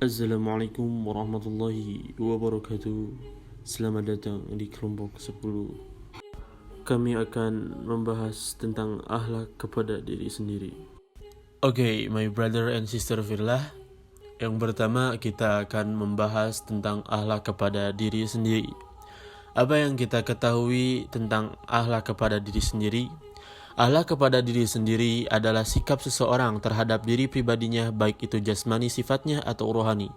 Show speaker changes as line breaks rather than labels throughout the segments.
Assalamualaikum warahmatullahi wabarakatuh. Selamat datang di kelompok 10. Kami akan membahas tentang akhlak kepada diri sendiri. Okay, my brother and sister fillah. Yang pertama kita akan membahas tentang akhlak kepada diri sendiri. Apa yang kita ketahui tentang akhlak kepada diri sendiri? Akhlak kepada diri sendiri adalah sikap seseorang terhadap diri pribadinya, baik itu jasmani sifatnya atau rohani.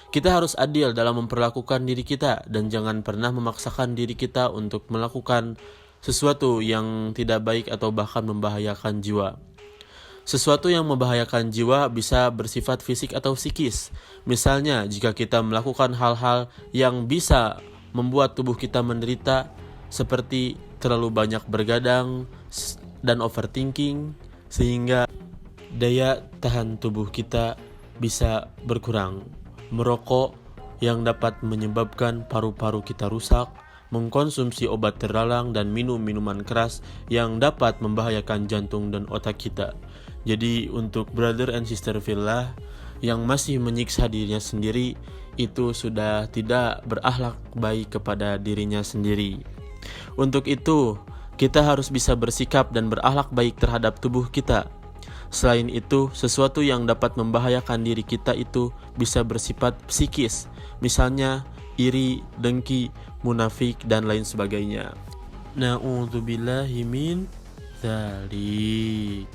Kita harus adil dalam memperlakukan diri kita dan jangan pernah memaksakan diri kita untuk melakukan sesuatu yang tidak baik atau bahkan membahayakan jiwa. Sesuatu yang membahayakan jiwa bisa bersifat fisik atau psikis. Misalnya, jika kita melakukan hal-hal yang bisa membuat tubuh kita menderita, seperti terlalu banyak bergadang dan overthinking, sehingga daya tahan tubuh kita bisa berkurang. Merokok yang dapat menyebabkan paru-paru kita rusak, mengkonsumsi obat terlarang, dan minum minuman keras yang dapat membahayakan jantung dan otak kita. Jadi untuk brother and sister fillah yang masih menyiksa dirinya sendiri, itu sudah tidak berakhlak baik kepada dirinya sendiri. Untuk itu, kita harus bisa bersikap dan berakhlak baik terhadap tubuh kita. Selain itu, sesuatu yang dapat membahayakan diri kita itu bisa bersifat psikis, misalnya iri, dengki, munafik, dan lain sebagainya. Na'udzubillahi min dzalik.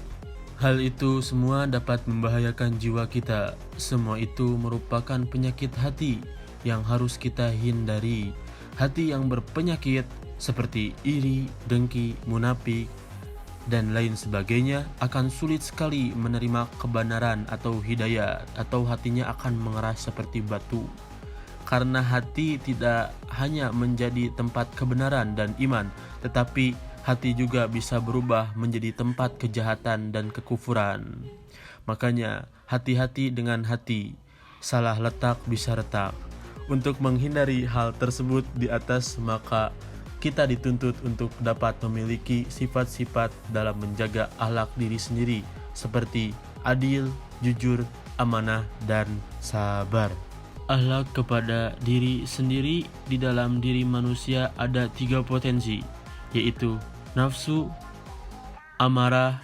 Hal itu semua dapat membahayakan jiwa kita. Semua itu merupakan penyakit hati yang harus kita hindari. Hati yang berpenyakit seperti iri, dengki, munafik, dan lain sebagainya akan sulit sekali menerima kebenaran atau hidayah, atau hatinya akan mengeras seperti batu. Karena hati tidak hanya menjadi tempat kebenaran dan iman, tetapi hati juga bisa berubah menjadi tempat kejahatan dan kekufuran. Makanya hati-hati dengan hati, salah letak bisa retak. Untuk menghindari hal tersebut di atas, maka kita dituntut untuk dapat memiliki sifat-sifat dalam menjaga akhlak diri sendiri, seperti adil, jujur, amanah, dan sabar. Akhlak kepada diri sendiri. Di dalam diri manusia ada 3 potensi, yaitu nafsu, amarah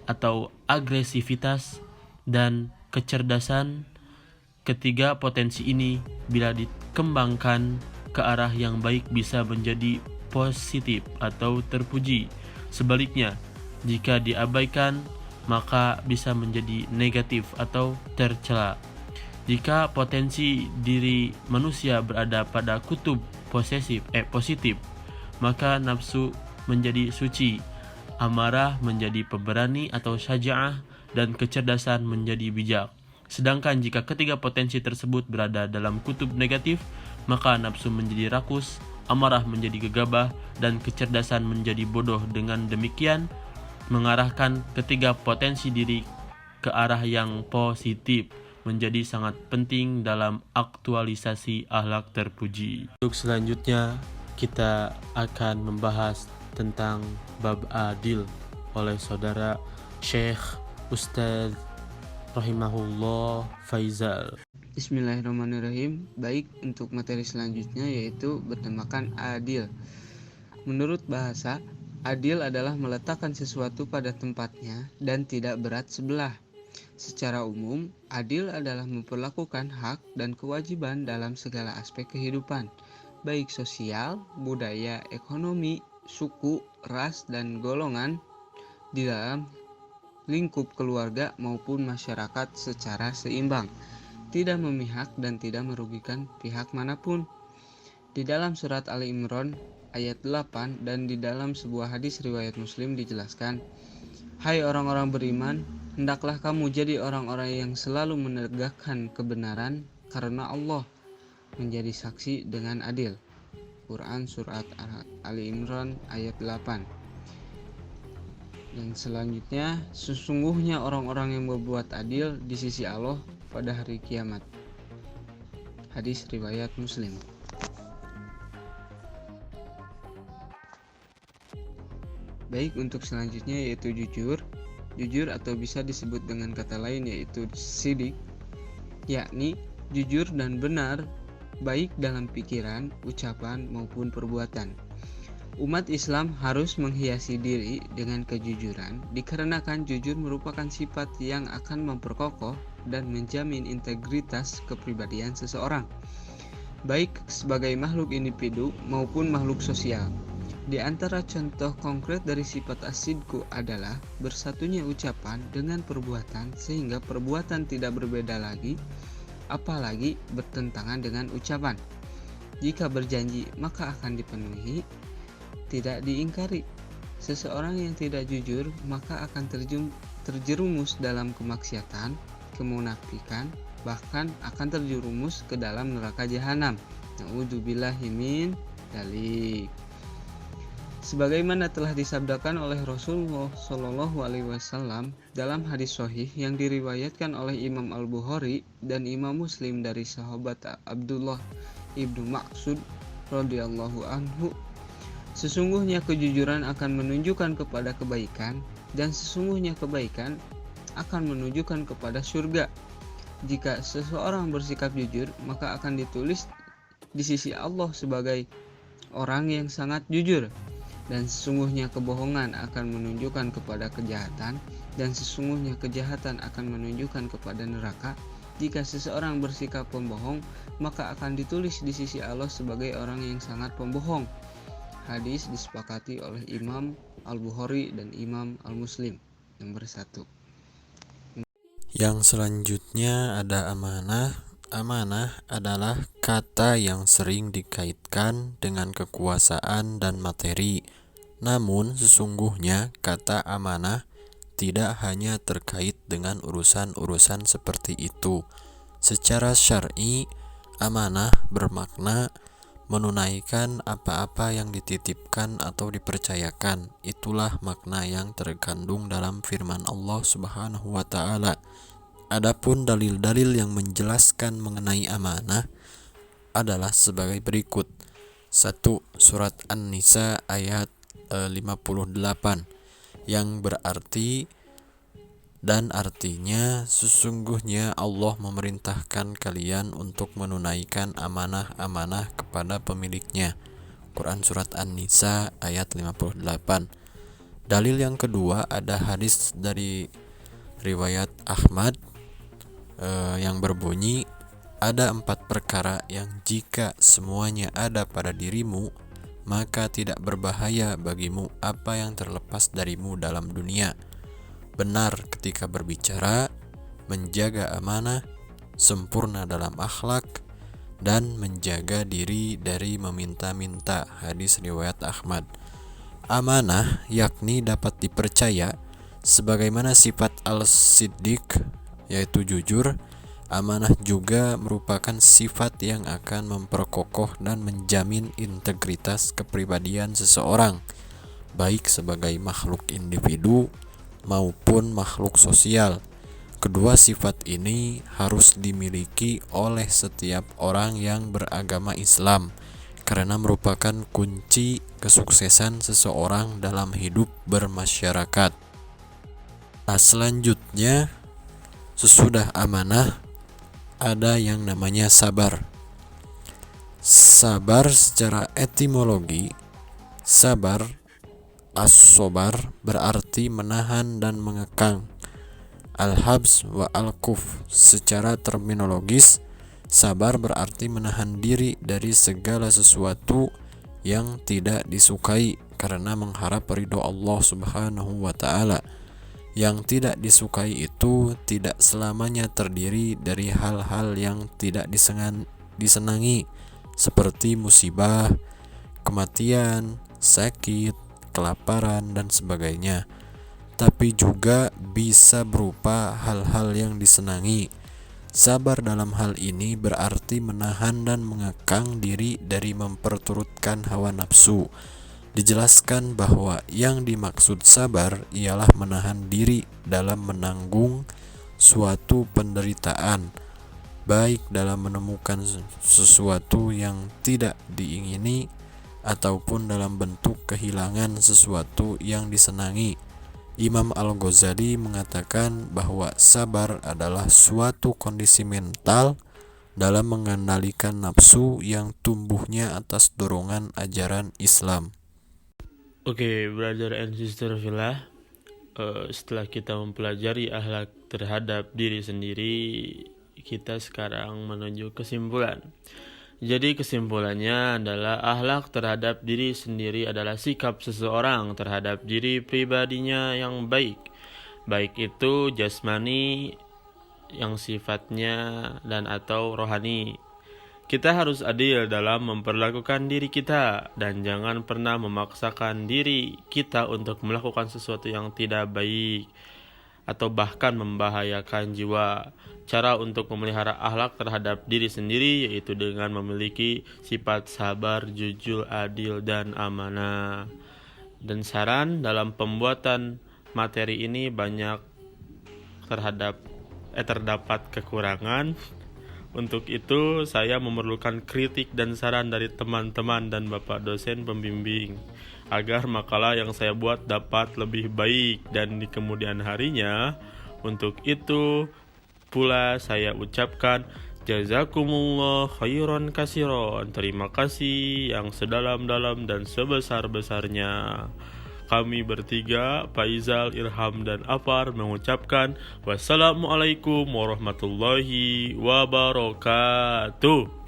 atau agresivitas, dan kecerdasan. Ketiga potensi ini bila dikembangkan ke arah yang baik bisa menjadi positif atau terpuji. Sebaliknya, jika diabaikan maka bisa menjadi negatif atau tercela. Jika potensi diri manusia berada pada kutub positif, maka nafsu menjadi suci, amarah menjadi pemberani atau syaja'ah, dan kecerdasan menjadi bijak. Sedangkan jika ketiga potensi tersebut berada dalam kutub negatif, maka nafsu menjadi rakus, amarah menjadi gegabah, dan kecerdasan menjadi bodoh. Dengan demikian, mengarahkan ketiga potensi diri ke arah yang positif menjadi sangat penting dalam aktualisasi akhlak terpuji. Untuk selanjutnya, kita akan membahas tentang bab adil oleh saudara Syekh Ustadz rahimahullah Faizal.
Bismillahirrahmanirrahim. Baik, untuk materi selanjutnya yaitu bertemakan adil. Menurut bahasa, adil adalah meletakkan sesuatu pada tempatnya dan tidak berat sebelah. Secara umum, adil adalah memperlakukan hak dan kewajiban dalam segala aspek kehidupan, baik sosial, budaya, ekonomi, suku, ras, dan golongan di dalam lingkup keluarga maupun masyarakat secara seimbang, tidak memihak dan tidak merugikan pihak manapun. Di dalam surat Ali Imran ayat 8 dan di dalam sebuah hadis riwayat Muslim dijelaskan, "Hai orang-orang beriman, hendaklah kamu jadi orang-orang yang selalu menegakkan kebenaran karena Allah menjadi saksi dengan adil." Quran Surat Ali Imran ayat 8. Dan selanjutnya, sesungguhnya orang-orang yang berbuat adil di sisi Allah pada hari kiamat. Hadis riwayat Muslim. Baik untuk selanjutnya yaitu jujur atau bisa disebut dengan kata lain yaitu sidik, yakni jujur dan benar baik dalam pikiran, ucapan maupun perbuatan. Umat Islam harus menghiasi diri dengan kejujuran dikarenakan jujur merupakan sifat yang akan memperkokoh dan menjamin integritas kepribadian seseorang, baik sebagai makhluk individu maupun makhluk sosial. Di antara contoh konkret dari sifat as-sidqu adalah bersatunya ucapan dengan perbuatan sehingga perbuatan tidak berbeda lagi, apalagi bertentangan dengan ucapan. Jika berjanji maka akan dipenuhi, tidak diingkari. Seseorang yang tidak jujur maka akan terjerumus dalam kemaksiatan, kemunafikan, bahkan akan terjerumus ke dalam neraka jahanam. Na'udzubillahi min dzalik. Sebagaimana telah disabdakan oleh Rasulullah Shallallahu Alaihi Wasallam dalam hadis sahih yang diriwayatkan oleh Imam Al-Bukhari dan Imam Muslim dari sahabat Abdullah ibnu Mas'ud radhiyallahu anhu, sesungguhnya kejujuran akan menunjukkan kepada kebaikan dan sesungguhnya kebaikan akan menunjukkan kepada surga. Jika seseorang bersikap jujur, maka akan ditulis di sisi Allah sebagai orang yang sangat jujur. Dan sesungguhnya kebohongan akan menunjukkan kepada kejahatan dan sesungguhnya kejahatan akan menunjukkan kepada neraka. Jika seseorang bersikap pembohong, maka akan ditulis di sisi Allah sebagai orang yang sangat pembohong. Hadis disepakati oleh Imam Al-Bukhari dan Imam Al-Muslim. Nomor 1.
Yang selanjutnya ada amanah. Amanah adalah kata yang sering dikaitkan dengan kekuasaan dan materi. Namun sesungguhnya kata amanah tidak hanya terkait dengan urusan-urusan seperti itu. Secara syar'i, amanah bermakna menunaikan apa-apa yang dititipkan atau dipercayakan. Itulah makna yang terkandung dalam firman Allah Subhanahu wa taala. Adapun dalil-dalil yang menjelaskan mengenai amanah adalah sebagai berikut. 1. Surat An-Nisa ayat 58 yang berarti dan artinya sesungguhnya Allah memerintahkan kalian untuk menunaikan amanah-amanah kepada pemiliknya. Quran surat An-Nisa ayat 58. Dalil yang kedua ada hadis dari riwayat Ahmad yang berbunyi, ada 4 perkara yang jika semuanya ada pada dirimu, maka tidak berbahaya bagimu apa yang terlepas darimu dalam dunia. Benar ketika berbicara, menjaga amanah, sempurna dalam akhlak, dan menjaga diri dari meminta-minta. Hadis riwayat Ahmad. Amanah yakni dapat dipercaya sebagaimana sifat al-siddiq yaitu jujur. Amanah juga merupakan sifat yang akan memperkokoh dan menjamin integritas kepribadian seseorang, baik sebagai makhluk individu maupun makhluk sosial. Kedua sifat ini harus dimiliki oleh setiap orang yang beragama Islam, karena merupakan kunci kesuksesan seseorang dalam hidup bermasyarakat. Nah, selanjutnya sesudah amanah ada yang namanya sabar. Sabar secara etimologi, sabar as-sobar berarti menahan dan mengekang. Al-habs wa al-kuf secara terminologis, sabar berarti menahan diri dari segala sesuatu yang tidak disukai karena mengharap ridho Allah Subhanahu wa taala. Yang tidak disukai itu tidak selamanya terdiri dari hal-hal yang tidak disenangi seperti musibah, kematian, sakit, kelaparan, dan sebagainya. Tapi juga bisa berupa hal-hal yang disenangi. Sabar dalam hal ini berarti menahan dan mengekang diri dari memperturutkan hawa nafsu. Dijelaskan bahwa yang dimaksud sabar ialah menahan diri dalam menanggung suatu penderitaan, baik dalam menemukan sesuatu yang tidak diingini ataupun dalam bentuk kehilangan sesuatu yang disenangi. Imam Al-Ghazali mengatakan bahwa sabar adalah suatu kondisi mental dalam mengendalikan nafsu yang tumbuhnya atas dorongan ajaran Islam.
Oke, brother and sister fillah, setelah kita mempelajari akhlak terhadap diri sendiri, kita sekarang menuju kesimpulan. Jadi kesimpulannya adalah akhlak terhadap diri sendiri adalah sikap seseorang terhadap diri pribadinya yang baik. Baik itu jasmani yang sifatnya dan atau rohani. Kita harus adil dalam memperlakukan diri kita dan jangan pernah memaksakan diri kita untuk melakukan sesuatu yang tidak baik atau bahkan membahayakan jiwa. Cara untuk memelihara akhlak terhadap diri sendiri yaitu dengan memiliki sifat sabar, jujur, adil, dan amanah. Dan saran dalam pembuatan materi ini banyak terdapat kekurangan. Untuk itu saya memerlukan kritik dan saran dari teman-teman dan Bapak dosen pembimbing agar makalah yang saya buat dapat lebih baik dan di kemudian harinya. Untuk itu pula saya ucapkan jazakumullah khairan kasiron. Terima kasih yang sedalam-dalam dan sebesar-besarnya. Kami bertiga, Faizal, Irham, dan Afar mengucapkan wassalamualaikum warahmatullahi wabarakatuh.